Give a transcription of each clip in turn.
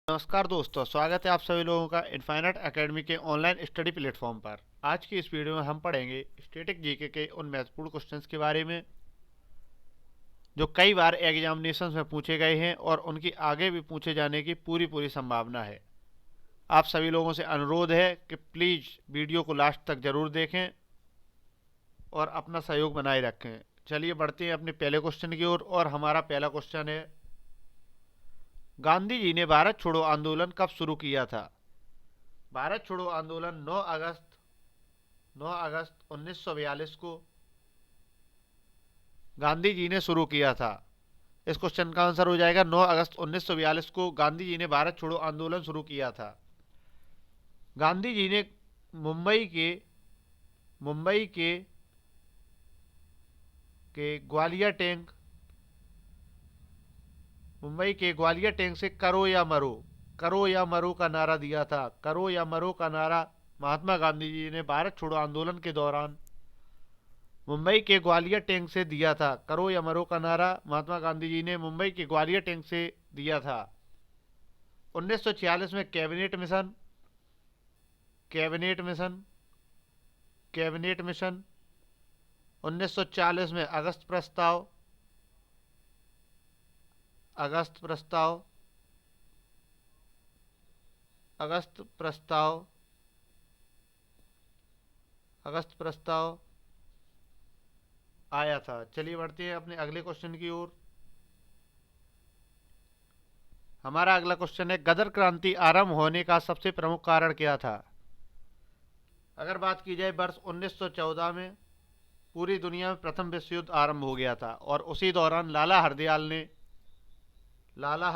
नमस्कार दोस्तों, स्वागत है आप सभी लोगों का इनफाइनाइट एकेडमी के ऑनलाइन स्टडी प्लेटफॉर्म पर। आज की इस वीडियो में हम पढ़ेंगे स्टैटिक जीके के उन महत्वपूर्ण क्वेश्चंस के बारे में जो कई बार एग्जामिनेशंस में पूछे गए हैं और उनकी आगे भी पूछे जाने की पूरी पूरी संभावना है। आप सभी लोगों से अनुरोध है कि प्लीज़ वीडियो को लास्ट तक ज़रूर देखें और अपना सहयोग बनाए रखें। चलिए बढ़ते हैं अपने पहले क्वेश्चन की ओर और हमारा पहला क्वेश्चन है, गांधी जी ने भारत छोड़ो आंदोलन कब शुरू किया था? भारत छोड़ो आंदोलन 9 अगस्त 1942 को गांधी जी ने शुरू किया था। इस क्वेश्चन का आंसर हो जाएगा 9 अगस्त 1942 को गांधी जी ने भारत छोड़ो आंदोलन शुरू किया था। गांधी जी ने मुंबई के मुंबई के के ग्वालियर टैंक मुंबई के ग्वालियर टैंक से करो या मरो का नारा दिया था। करो या मरो का नारा महात्मा गांधी जी ने भारत छोड़ो आंदोलन के दौरान मुंबई के ग्वालियर टैंक से दिया था। करो या मरो का नारा महात्मा गांधी जी ने मुंबई के ग्वालियर टैंक से दिया था। 1946 में कैबिनेट मिशन 1940 में अगस्त प्रस्ताव अगस्त प्रस्ताव अगस्त प्रस्ताव आया था। चलिए बढ़ते हैं अपने अगले क्वेश्चन की ओर। हमारा अगला क्वेश्चन है, गदर क्रांति आरंभ होने का सबसे प्रमुख कारण क्या था? अगर बात की जाए वर्ष 1914 में पूरी दुनिया में प्रथम विश्व युद्ध आरंभ हो गया था और उसी दौरान लाला हरदयाल लाला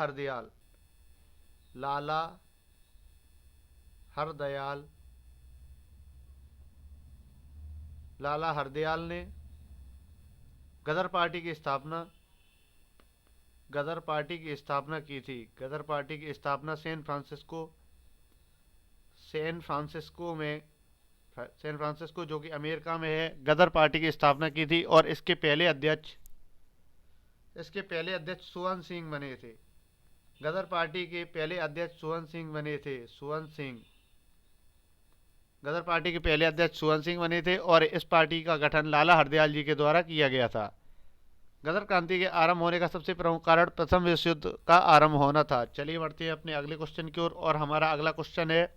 हरदयाल ने गदर पार्टी की स्थापना की थी। गदर पार्टी की स्थापना सैन फ्रांसिस्को जो कि अमेरिका में है, गदर पार्टी की स्थापना की थी और इसके पहले अध्यक्ष सुवर्ण सिंह बने थे। गदर पार्टी के पहले अध्यक्ष सुवर्ण सिंह बने थे। गदर पार्टी के पहले अध्यक्ष सुवर्ण सिंह बने थे और इस पार्टी का गठन लाला हरदयाल जी के द्वारा किया गया था। गदर क्रांति के आरंभ होने का सबसे प्रमुख कारण प्रथम विश्व युद्ध का आरंभ होना था। चलिए बढ़ते हैं अपने अगले क्वेश्चन की ओर और हमारा अगला क्वेश्चन है,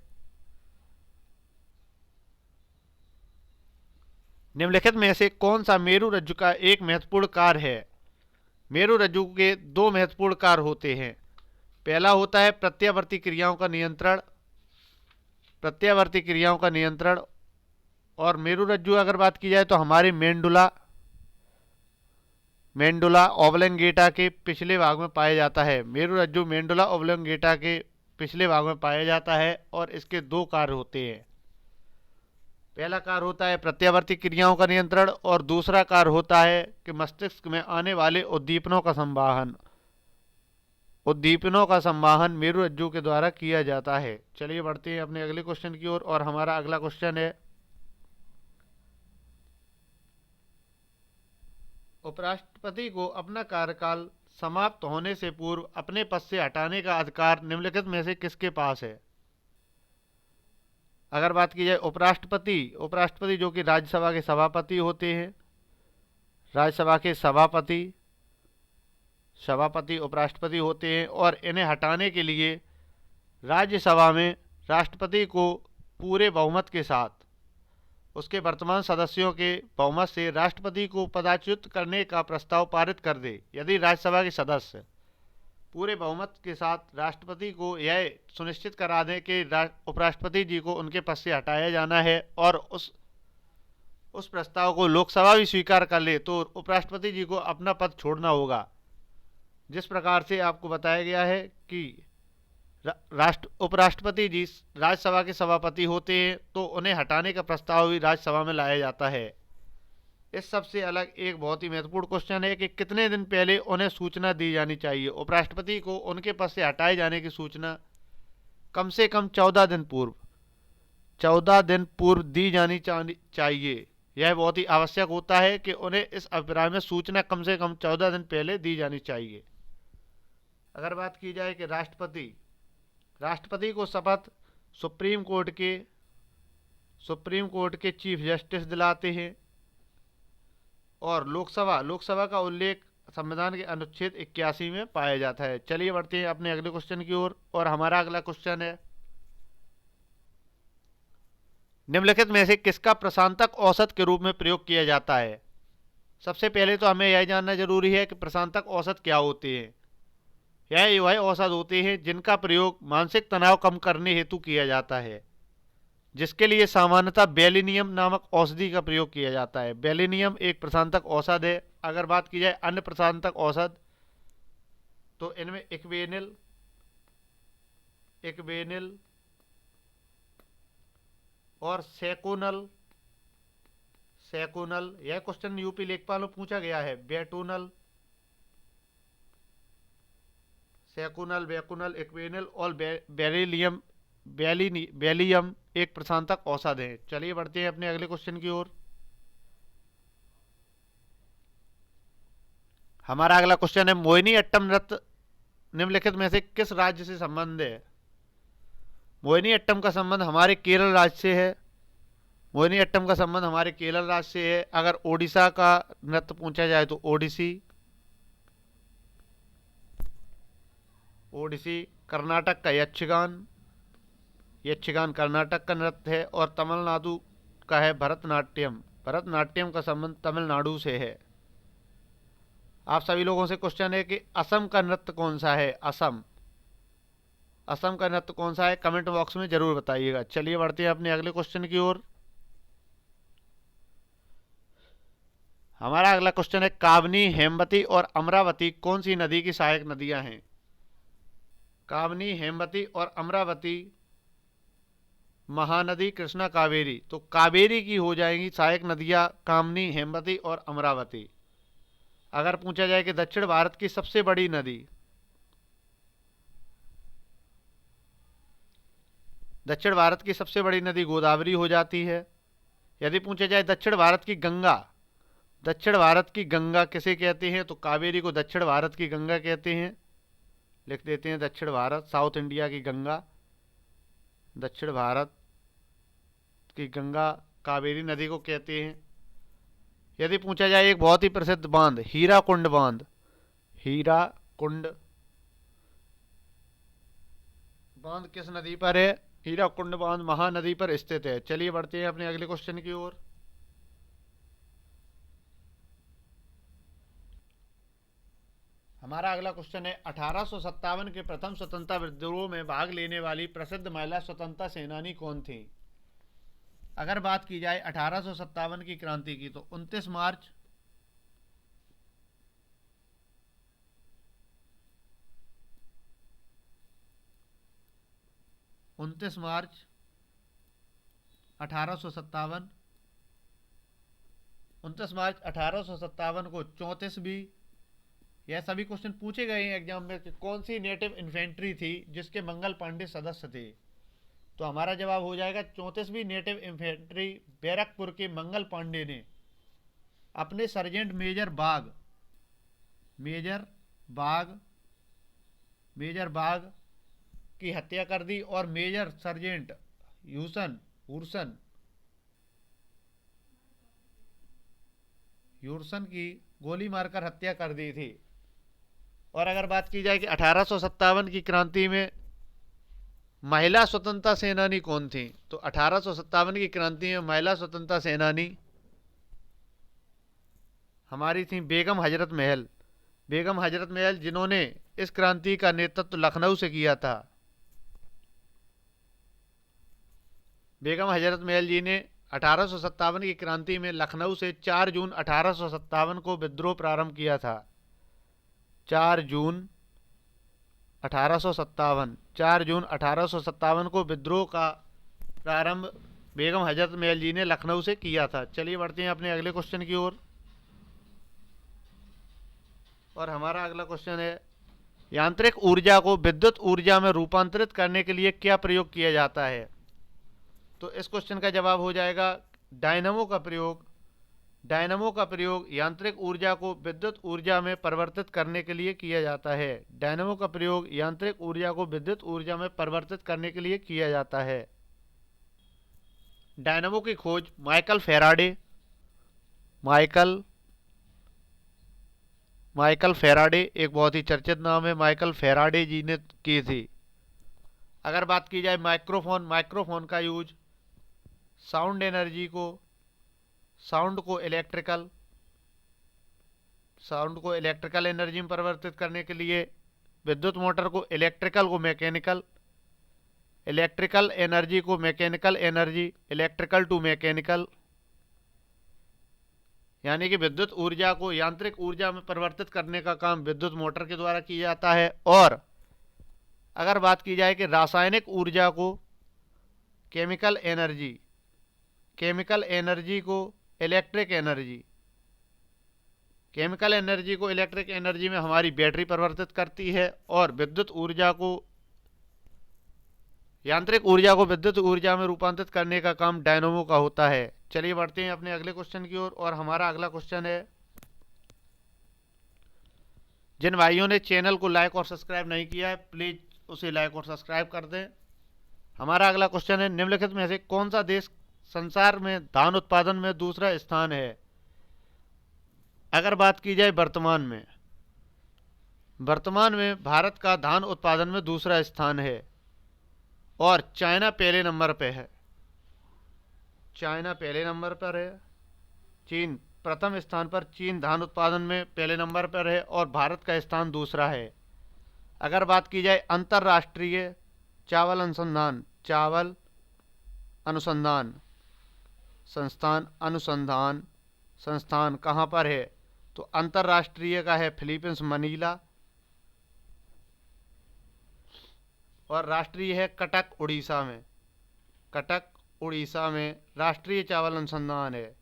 निम्नलिखित में से कौन सा मेरु रज्जु का एक महत्वपूर्ण कार्य है? मेरु रज्जु के दो महत्वपूर्ण कार्य होते हैं। पहला होता है प्रत्यावर्ती क्रियाओं का नियंत्रण और मेरु रज्जु अगर बात की जाए तो हमारे मेंडुला ओब्लंगेटा के पिछले भाग में पाया जाता है। मेरु रज्जु मेंडुला ओब्लंगेटा के पिछले भाग में पाया जाता है और इसके दो कार्य होते हैं। पहला कार्य होता है प्रत्यावर्ती क्रियाओं का नियंत्रण और दूसरा कार्य होता है कि मस्तिष्क में आने वाले उद्दीपनों का संवाहन मेरु रज्जु के द्वारा किया जाता है। चलिए बढ़ते हैं अपने अगले क्वेश्चन की ओर और हमारा अगला क्वेश्चन है, उपराष्ट्रपति को अपना कार्यकाल समाप्त होने से पूर्व अपने पद से हटाने का अधिकार निम्नलिखित में से किसके पास है? अगर बात की जाए उपराष्ट्रपति जो कि राज्यसभा के सभापति होते हैं, राज्यसभा के सभापति उपराष्ट्रपति होते हैं और इन्हें हटाने के लिए राज्यसभा में राष्ट्रपति को पूरे बहुमत के साथ उसके वर्तमान सदस्यों के बहुमत से राष्ट्रपति को पदच्युत करने का प्रस्ताव पारित कर दे। यदि राज्यसभा के सदस्य पूरे बहुमत के साथ राष्ट्रपति को यह सुनिश्चित करा दें कि उपराष्ट्रपति जी को उनके पद से हटाया जाना है और उस प्रस्ताव को लोकसभा भी स्वीकार कर ले तो उपराष्ट्रपति जी को अपना पद छोड़ना होगा। जिस प्रकार से आपको बताया गया है कि उपराष्ट्रपति जी राज्यसभा के सभापति होते हैं तो उन्हें हटाने का प्रस्ताव भी राज्यसभा में लाया जाता है। इस सबसे अलग एक बहुत ही महत्वपूर्ण क्वेश्चन है कि कितने दिन पहले उन्हें सूचना दी जानी चाहिए। उपराष्ट्रपति को उनके पद से हटाए जाने की सूचना कम से कम 14 दिन पूर्व दी जानी चाहिए। यह बहुत ही आवश्यक होता है कि उन्हें इस अभिप्राय में सूचना कम से कम 14 दिन पहले दी जानी चाहिए। अगर बात की जाए कि राष्ट्रपति को शपथ सुप्रीम कोर्ट के चीफ जस्टिस दिलाते हैं। और लोकसभा का उल्लेख संविधान के अनुच्छेद 81 में पाया जाता है। चलिए बढ़ते हैं अपने अगले क्वेश्चन की ओर। और हमारा अगला क्वेश्चन है, निम्नलिखित में से किसका प्रशांतक औसत के रूप में प्रयोग किया जाता है। सबसे पहले तो हमें यह जानना जरूरी है कि प्रशांतक औसत क्या होते हैं। यह वह औसत होते हैं जिनका प्रयोग मानसिक तनाव कम करने हेतु किया जाता है, जिसके लिए सामान्यतः बेलिनियम नामक औषधि का प्रयोग किया जाता है। बेलिनियम एक प्रशांतक औषध है। अगर बात की जाए अन्य प्रशांतक औषध, तो इनमें इक्वेनिल और सेकोनल यह क्वेश्चन यूपी लेखपाल में पूछा गया है। वेकुनल, इक्वेनिल और बेलियम एक प्रशांतक औषध है। चलिए बढ़ते हैं अपने अगले क्वेश्चन की ओर। हमारा अगला क्वेश्चन है, मोहिनीअट्टम नृत्य निम्नलिखित में से किस राज्य से संबंध है। मोहिनीअट्टम का संबंध हमारे केरल राज्य से है। अगर ओडिशा का नृत्य पूछा जाए तो ओडिसी। कर्नाटक का यक्षगान कर्नाटक का नृत्य है। और तमिलनाडु का है भरतनाट्यम का संबंध तमिलनाडु से है। आप सभी लोगों से क्वेश्चन है कि असम का नृत्य कौन सा है। असम का नृत्य कौन सा है, कमेंट बॉक्स में जरूर बताइएगा। चलिए बढ़ते हैं अपने अगले क्वेश्चन की ओर। हमारा अगला क्वेश्चन है, कामनी, हेमवती और अमरावती कौन सी नदी की सहायक नदियां हैं। कामनी, हेमवती और अमरावती, महानदी, कृष्णा, कावेरी। तो कावेरी की हो जाएंगी सहायक नदियां कामनी, हेमवती और अमरावती। अगर पूछा जाए कि दक्षिण भारत की सबसे बड़ी नदी, गोदावरी हो जाती है। यदि पूछा जाए दक्षिण भारत की गंगा किसे कहते हैं, तो कावेरी को दक्षिण भारत की गंगा कहते हैं। लिख देते हैं दक्षिण भारत, साउथ इंडिया की गंगा, दक्षिण भारत की गंगा कावेरी नदी को कहते हैं। यदि पूछा जाए एक बहुत ही प्रसिद्ध बांध, हीराकुंड बांध किस नदी पर है। हीराकुंड बांध महानदी पर स्थित है। चलिए बढ़ते हैं अपने अगले क्वेश्चन की ओर। हमारा अगला क्वेश्चन है, 1857 के प्रथम स्वतंत्रता विद्रोह में भाग लेने वाली प्रसिद्ध महिला स्वतंत्रता सेनानी कौन थी। अगर बात की जाए 1857 की क्रांति की, तो 29 मार्च 1857 को 34वीं, यह सभी क्वेश्चन पूछे गए हैं एग्जाम में कि कौन सी नेटिव इन्फेंट्री थी जिसके मंगल पांडे सदस्य थे। तो हमारा जवाब हो जाएगा 34वीं नेटिव इन्फेंट्री बैरकपुर के मंगल पांडे ने अपने सर्जेंट मेजर बाग की हत्या कर दी और मेजर सर्जेंट ह्यूरसन की गोली मारकर हत्या कर दी थी। और अगर बात की जाए कि 1857 की क्रांति में महिला स्वतंत्रता सेनानी कौन थी, तो 1857 की क्रांति में महिला स्वतंत्रता सेनानी हमारी थी बेगम हजरत महल, जिन्होंने इस क्रांति का नेतृत्व लखनऊ से किया था। बेगम हजरत महल जी ने 1857 की क्रांति में लखनऊ से 4 जून 1857 को विद्रोह प्रारंभ किया था। 4 जून 1857 को विद्रोह का प्रारंभ बेगम हजरत महल जी ने लखनऊ से किया था। चलिए बढ़ते हैं अपने अगले क्वेश्चन की ओर। और हमारा अगला क्वेश्चन है, यांत्रिक ऊर्जा को विद्युत ऊर्जा में रूपांतरित करने के लिए क्या प्रयोग किया जाता है। तो इस क्वेश्चन का जवाब हो जाएगा डायनामो का प्रयोग डायनमो का प्रयोग यांत्रिक ऊर्जा को विद्युत ऊर्जा में परिवर्तित करने के लिए किया जाता है। डायनमो का प्रयोग यांत्रिक ऊर्जा को विद्युत ऊर्जा में परिवर्तित करने के लिए किया जाता है। डायनमो की खोज माइकल फैराडे एक बहुत ही चर्चित नाम है, माइकल फैराडे जी ने की थी। अगर बात की जाए माइक्रोफोन का यूज साउंड को इलेक्ट्रिकल एनर्जी में परिवर्तित करने के लिए, विद्युत मोटर को इलेक्ट्रिकल को मैकेनिकल, इलेक्ट्रिकल एनर्जी को mechanical energy, electrical to mechanical, यानी कि विद्युत ऊर्जा को यांत्रिक ऊर्जा में परिवर्तित करने का काम विद्युत मोटर के द्वारा किया जाता है। और अगर बात की जाए कि रासायनिक ऊर्जा को केमिकल एनर्जी को इलेक्ट्रिक एनर्जी में हमारी बैटरी परिवर्तित करती है, और यांत्रिक ऊर्जा को विद्युत ऊर्जा में रूपांतरित करने का काम डायनमो का होता है। चलिए बढ़ते हैं अपने अगले क्वेश्चन की ओर, और हमारा अगला क्वेश्चन है, जिन भाइयों ने चैनल को लाइक और सब्सक्राइब नहीं किया है प्लीज उसे लाइक और सब्सक्राइब कर दें। हमारा अगला क्वेश्चन है, निम्नलिखित में से कौन सा देश संसार में धान उत्पादन में दूसरा स्थान है? अगर बात की जाए वर्तमान में भारत का धान उत्पादन में दूसरा स्थान है, और चाइना पहले नंबर पर है। चीन प्रथम स्थान पर, चीन धान उत्पादन में पहले नंबर पर है, और भारत का स्थान दूसरा है। अगर बात की जाए अंतर्राष्ट्रीय चावल अनुसंधान संस्थान कहाँ पर है, तो अंतर्राष्ट्रीय का है फिलीपींस मनीला, और राष्ट्रीय है कटक उड़ीसा में राष्ट्रीय चावल अनुसंधान है।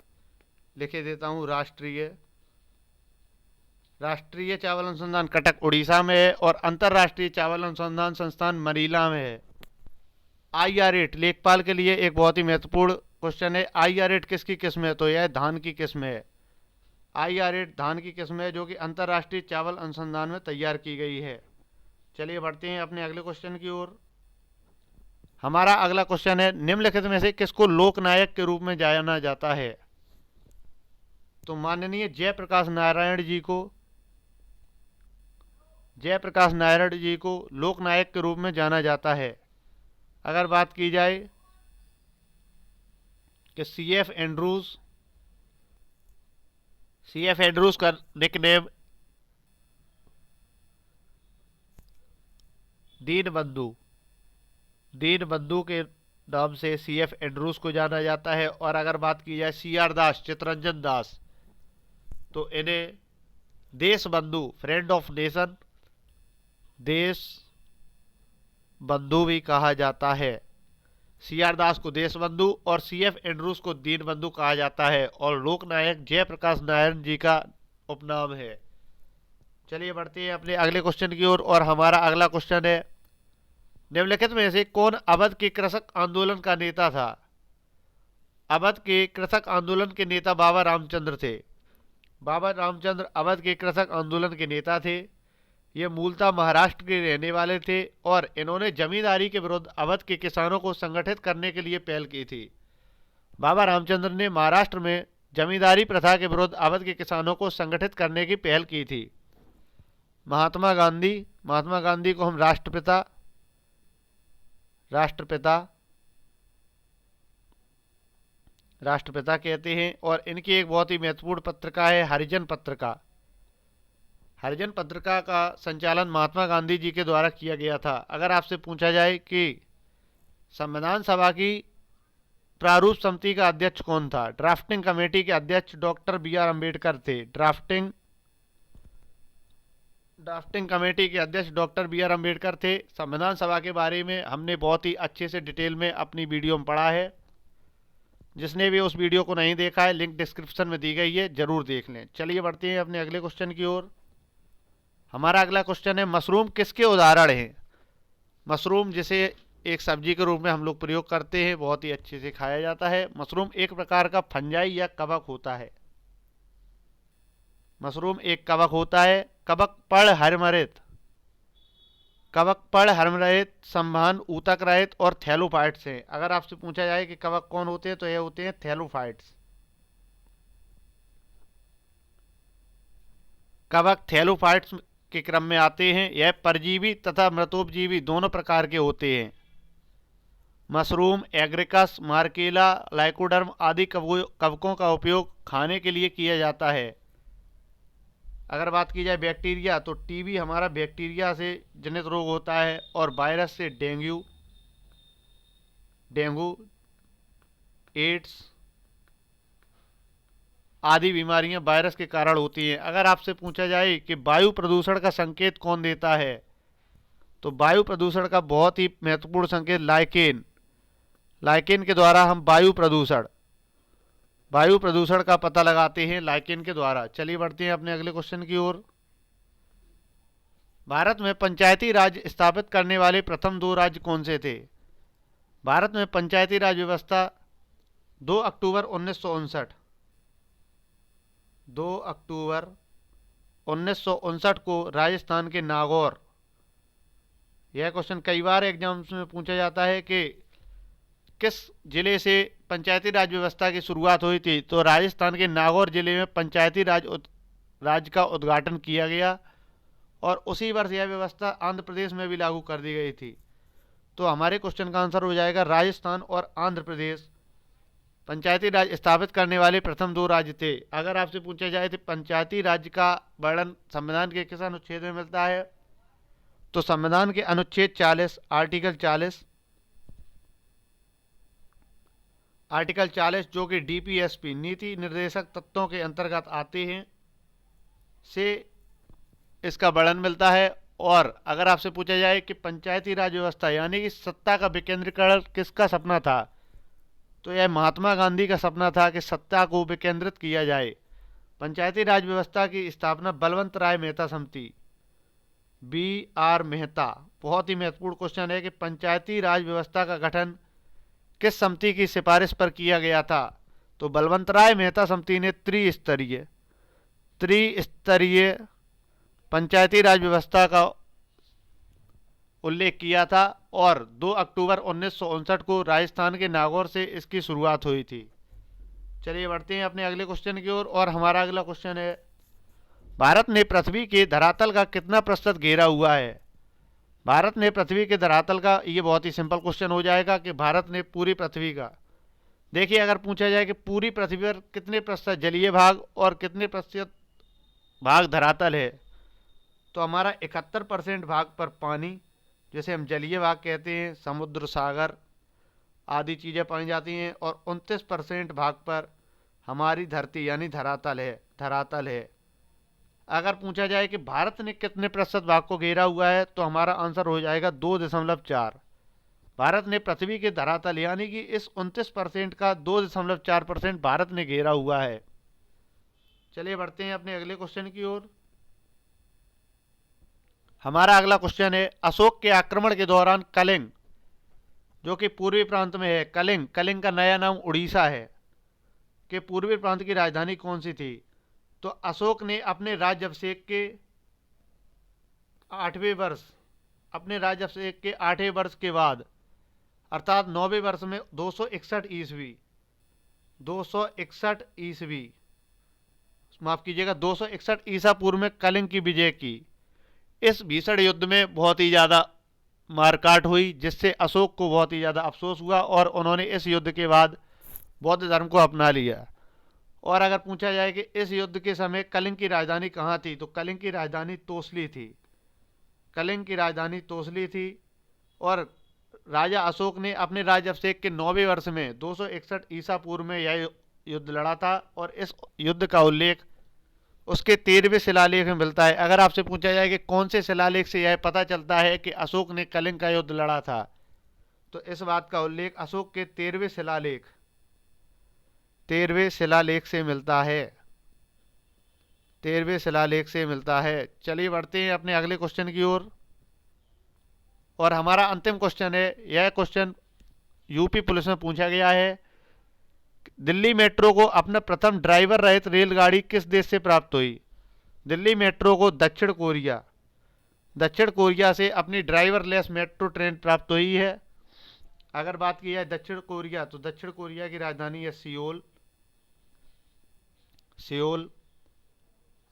लिखे देता हूँ, राष्ट्रीय चावल अनुसंधान कटक उड़ीसा में है, और अंतर्राष्ट्रीय चावल अनुसंधान संस्थान मनीला में है। IR8 लेखपाल के लिए एक बहुत ही महत्वपूर्ण क्वेश्चन है, IR8 किसकी किस्म है? तो यह धान की किस्म है। IR8 धान की किस्म है जो कि अंतर्राष्ट्रीय चावल अनुसंधान में तैयार की गई है। चलिए बढ़ते हैं अपने अगले क्वेश्चन की ओर। हमारा अगला क्वेश्चन है, निम्नलिखित में से किसको लोकनायक के रूप में जाना जाता है? तो माननीय जयप्रकाश नारायण जी को लोकनायक के रूप में जाना जाता है। अगर बात की जाए कि CF एंड्रूज का निकनेम दीनबंधु के नाम से CF एंड्रूज को जाना जाता है। और अगर बात की जाए CR दास, चितरंजन दास, तो इन्हें देश बंधु, फ्रेंड ऑफ नेशन, देश बंधु भी कहा जाता है। CR दास को देश बंधु और CF एंड्रूज को दीन बंधु कहा जाता है, और लोकनायक जयप्रकाश नारायण जी का उपनाम है। चलिए बढ़ते हैं अपने अगले क्वेश्चन की ओर, और हमारा अगला क्वेश्चन है, निम्नलिखित में से कौन अवध के कृषक आंदोलन का नेता था? अवध के कृषक आंदोलन के नेता बाबा रामचंद्र थे। बाबा रामचंद्र अवध के कृषक आंदोलन के नेता थे। ये मूलतः महाराष्ट्र के रहने वाले थे, और इन्होंने जमींदारी के विरुद्ध अवध के किसानों को संगठित करने के लिए पहल की थी। बाबा रामचंद्र ने महाराष्ट्र में जमींदारी प्रथा के विरुद्ध अवध के किसानों को संगठित करने की पहल की थी। महात्मा गांधी को हम राष्ट्रपिता कहते हैं, और इनकी एक बहुत ही महत्वपूर्ण पत्रिका है हरिजन पत्रिका। हरिजन पत्रिका का संचालन महात्मा गांधी जी के द्वारा किया गया था। अगर आपसे पूछा जाए कि संविधान सभा की प्रारूप समिति का अध्यक्ष कौन था? ड्राफ्टिंग कमेटी के अध्यक्ष डॉक्टर BR अम्बेडकर थे। ड्राफ्टिंग कमेटी के अध्यक्ष डॉक्टर BR अम्बेडकर थे। संविधान सभा के बारे में हमने बहुत ही अच्छे से डिटेल में अपनी वीडियो में पढ़ा है। जिसने भी उस वीडियो को नहीं देखा है, लिंक डिस्क्रिप्शन में दी गई है, जरूर देख लें। चलिए बढ़ते हैं अपने अगले क्वेश्चन की ओर। हमारा अगला क्वेश्चन है, मशरूम किसके उदाहरण हैं? मशरूम जिसे एक सब्जी के रूप में हम लोग प्रयोग करते हैं, बहुत ही अच्छे से खाया जाता है। मशरूम एक प्रकार का फंजाई या कवक होता है। मशरूम एक कवक होता है। कवक पर्ण हर्मरहित, कवक पर्ण हर्मरहित, संवहन ऊतक रहित और थैलोफाइट्स हैं। अगर आपसे पूछा जाए कि कवक कौन होते हैं तो ये होते हैं थैलोफाइट्स। कवक थैलोफाइट्स के क्रम में आते हैं। यह परजीवी तथा मृतोपजीवी दोनों प्रकार के होते हैं। मशरूम, एग्रिकस, मार्केला, लाइकोडर्म आदि कवकों का उपयोग खाने के लिए किया जाता है। अगर बात की जाए बैक्टीरिया, तो टीबी हमारा बैक्टीरिया से जनित रोग होता है और वायरस से डेंगू, एड्स आदि बीमारियां वायरस के कारण होती हैं। अगर आपसे पूछा जाए कि वायु प्रदूषण का संकेत कौन देता है, तो वायु प्रदूषण का बहुत ही महत्वपूर्ण संकेत लाइकेन के द्वारा हम वायु प्रदूषण का पता लगाते हैं लाइकेन के द्वारा। चलिए बढ़ते हैं अपने अगले क्वेश्चन की ओर। भारत में पंचायती राज स्थापित करने वाले प्रथम 2 राज्य कौन से थे? भारत में पंचायती राज व्यवस्था 2 अक्टूबर 1959 को राजस्थान के नागौर, यह क्वेश्चन कई बार एग्जाम्स में पूछा जाता है कि किस जिले से पंचायती राज व्यवस्था की शुरुआत हुई थी, तो राजस्थान के नागौर जिले में पंचायती राज का उद्घाटन किया गया और उसी वर्ष यह व्यवस्था आंध्र प्रदेश में भी लागू कर दी गई थी। तो हमारे क्वेश्चन का आंसर हो जाएगा राजस्थान और आंध्र प्रदेश पंचायती राज स्थापित करने वाले प्रथम 2 राज्य थे। अगर आपसे पूछा जाए तो पंचायती राज का वर्णन संविधान के किस अनुच्छेद में मिलता है, तो संविधान के अनुच्छेद 40 आर्टिकल 40 जो कि डीपीएसपी नीति निर्देशक तत्वों के अंतर्गत आते हैं से इसका वर्णन मिलता है। और अगर आपसे पूछा जाए कि पंचायती राज व्यवस्था यानी कि सत्ता का विकेंद्रीकरण किसका सपना था, तो यह महात्मा गांधी का सपना था कि सत्ता को विकेंद्रित किया जाए। पंचायती राज व्यवस्था की स्थापना बलवंत राय मेहता समिति BR मेहता, बहुत ही महत्वपूर्ण क्वेश्चन है कि पंचायती राज व्यवस्था का गठन किस समिति की सिफारिश पर किया गया था, तो बलवंत राय मेहता समिति ने त्रिस्तरीय पंचायती राज व्यवस्था का उल्लेख किया था और 2 अक्टूबर 1959 को राजस्थान के नागौर से इसकी शुरुआत हुई थी। चलिए बढ़ते हैं अपने अगले क्वेश्चन की ओर और हमारा अगला क्वेश्चन है, भारत ने पृथ्वी के धरातल का कितना प्रतिशत घेरा हुआ है? भारत ने पृथ्वी के धरातल का, ये बहुत ही सिंपल क्वेश्चन हो जाएगा कि भारत ने पूरी पृथ्वी का, देखिए अगर पूछा जाए कि पूरी पृथ्वी पर कितने प्रतिशत जलीय भाग और कितने प्रतिशत भाग धरातल है, तो हमारा 71% भाग पर पानी, जैसे हम जलीय भाग कहते हैं, समुद्र, सागर आदि चीज़ें पाई जाती हैं, और 29% भाग पर हमारी धरती यानी धरातल है। अगर पूछा जाए कि भारत ने कितने प्रतिशत भाग को घेरा हुआ है, तो हमारा आंसर हो जाएगा 2.4। भारत ने पृथ्वी के धरातल यानी कि इस 29% का 2.4% भारत ने घेरा हुआ है। चलिए बढ़ते हैं अपने अगले क्वेश्चन की ओर। हमारा अगला क्वेश्चन है, अशोक के आक्रमण के दौरान कलिंग, जो कि पूर्वी प्रांत में है, कलिंग का नया नाम उड़ीसा है, के पूर्वी प्रांत की राजधानी कौन सी थी? तो अशोक ने अपने राज्याभिषेक के 8वें वर्ष के बाद अर्थात 9वें वर्ष में 261 ईसा पूर्व में कलिंग की विजय की। इस भीषण युद्ध में बहुत ही ज़्यादा मारकाट हुई, जिससे अशोक को बहुत ही ज़्यादा अफसोस हुआ और उन्होंने इस युद्ध के बाद बौद्ध धर्म को अपना लिया। और अगर पूछा जाए कि इस युद्ध के समय कलिंग की राजधानी कहाँ थी, तो कलिंग की राजधानी तोसली थी। और राजा अशोक ने अपने राज्याभिषेक के 9वें वर्ष में 261 ईसा पूर्व में यह युद्ध लड़ा था और इस युद्ध का उल्लेख उसके 13वें शिलालेख में मिलता है। अगर आपसे पूछा जाए कि कौन से शिलालेख से यह पता चलता है कि अशोक ने कलिंग का युद्ध लड़ा था, तो इस बात का उल्लेख अशोक के 13वें शिलालेख से मिलता है। चलिए बढ़ते हैं अपने अगले क्वेश्चन की ओर और हमारा अंतिम क्वेश्चन है, यह क्वेश्चन यूपी पुलिस में पूछा गया है, दिल्ली मेट्रो को अपना प्रथम ड्राइवर रहित रेलगाड़ी किस देश से प्राप्त हुई? दिल्ली मेट्रो को दक्षिण कोरिया से अपनी ड्राइवरलेस मेट्रो ट्रेन प्राप्त हुई है। अगर बात की जाए दक्षिण कोरिया, तो दक्षिण कोरिया की राजधानी है सियोल।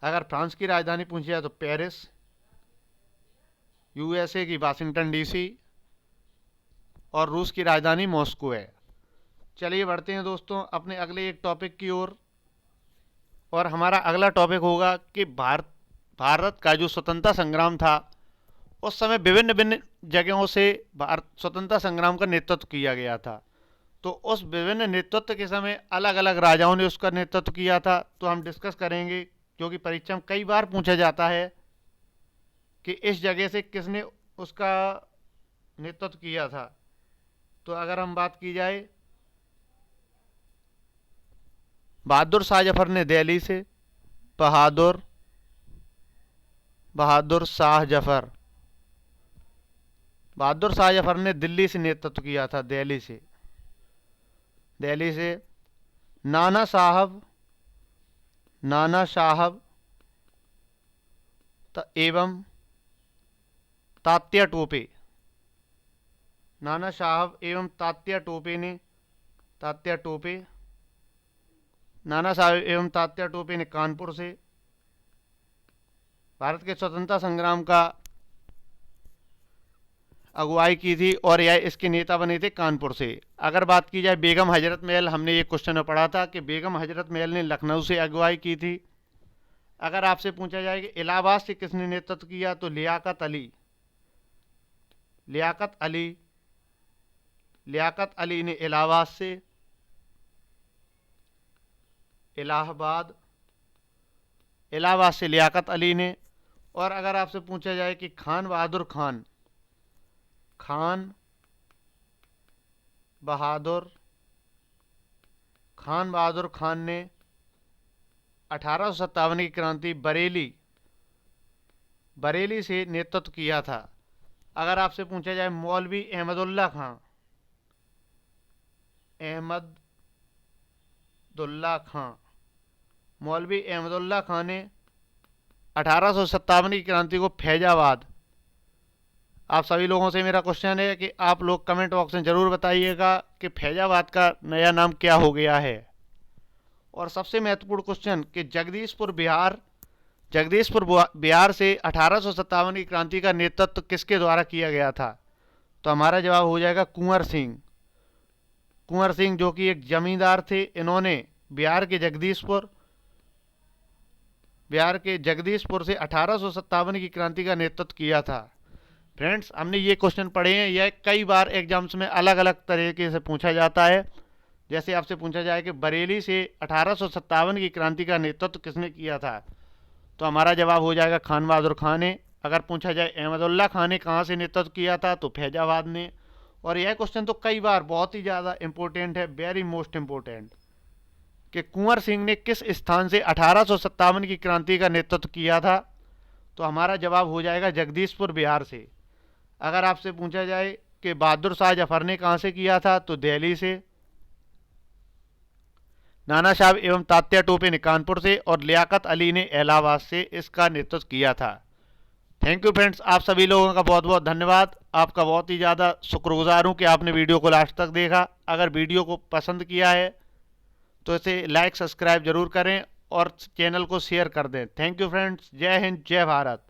अगर फ्रांस की राजधानी पूछी जाए तो पेरिस। यूएसए की वाशिंगटन डीसी। और रूस की राजधानी मॉस्को है। चलिए बढ़ते हैं दोस्तों अपने अगले एक टॉपिक की ओर। और हमारा अगला टॉपिक होगा कि भारत का जो स्वतंत्रता संग्राम था, उस समय विभिन्न विभिन्न जगहों से भारत स्वतंत्रता संग्राम का नेतृत्व किया गया था। तो उस विभिन्न नेतृत्व के समय अलग अलग राजाओं ने उसका नेतृत्व किया था, तो हम डिस्कस करेंगे, क्योंकि परीक्षा में कई बार पूछा जाता है कि इस जगह से किसने उसका नेतृत्व किया था। तो अगर हम बात की जाए, बहादुर शाह जफर ने दिल्ली से, बहादुर शाह जफर ने दिल्ली से नेतृत्व किया था, दिल्ली से। नाना साहब एवं तात्या टोपे, नाना साहब एवं तात्या टोपे ने कानपुर से भारत के स्वतंत्रता संग्राम का अगुवाई की थी, और यह इसके नेता बने थे कानपुर से। अगर बात की जाए बेगम हजरत महल, हमने ये क्वेश्चन में पढ़ा था कि बेगम हजरत महल ने लखनऊ से अगुवाई की थी। अगर आपसे पूछा जाए कि इलाहाबाद से किसने नेतृत्व किया, तो लियाकत अली ने इलाहाबाद से लियाकत अली ने। और अगर आपसे पूछा जाए कि खान बहादुर खान ने 1857 की क्रांति बरेली से नेतृत्व किया था। अगर आपसे पूछा जाए मौलवी अहमदुल्ला खां ने 1857 की क्रांति को फैजाबाद। आप सभी लोगों से मेरा क्वेश्चन है कि आप लोग कमेंट बॉक्स में ज़रूर बताइएगा कि फैजाबाद का नया नाम क्या हो गया है। और सबसे महत्वपूर्ण क्वेश्चन कि जगदीशपुर बिहार से 1857 की क्रांति का नेतृत्व किसके द्वारा किया गया था, तो हमारा जवाब हो जाएगा कुंवर सिंह, जो कि एक जमींदार थे। इन्होंने बिहार के जगदीशपुर से 1857 की क्रांति का नेतृत्व किया था। फ्रेंड्स, हमने ये क्वेश्चन पढ़े हैं, यह कई बार एग्जाम्स में अलग अलग तरीके से पूछा जाता है। जैसे आपसे पूछा जाए कि बरेली से 1857 की क्रांति का नेतृत्व किसने किया था, तो हमारा जवाब हो जाएगा खान बहादुर खान ने। अगर पूछा जाए अहमदुल्ला खान ने कहाँ से नेतृत्व किया था, तो फैजाबाद ने। और यह क्वेश्चन तो कई बार बहुत ही ज़्यादा इंपॉर्टेंट है, वेरी मोस्ट इंपॉर्टेंट, कि कुंवर सिंह ने किस स्थान से 1857 की क्रांति का नेतृत्व किया था, तो हमारा जवाब हो जाएगा जगदीशपुर बिहार से। अगर आपसे पूछा जाए कि बहादुर शाह जफर ने कहाँ से किया था, तो दिल्ली से। नाना साहब एवं तात्या टोपे ने कानपुर से, और लियाकत अली ने इलाहाबाद से इसका नेतृत्व किया था। थैंक यू फ्रेंड्स, आप सभी लोगों का बहुत बहुत धन्यवाद। आपका बहुत ही ज़्यादा शुक्रगुजार हूँ कि आपने वीडियो को लास्ट तक देखा। अगर वीडियो को पसंद किया है तो इसे लाइक सब्सक्राइब जरूर करें और चैनल को शेयर कर दें। थैंक यू फ्रेंड्स, जय हिंद, जय भारत।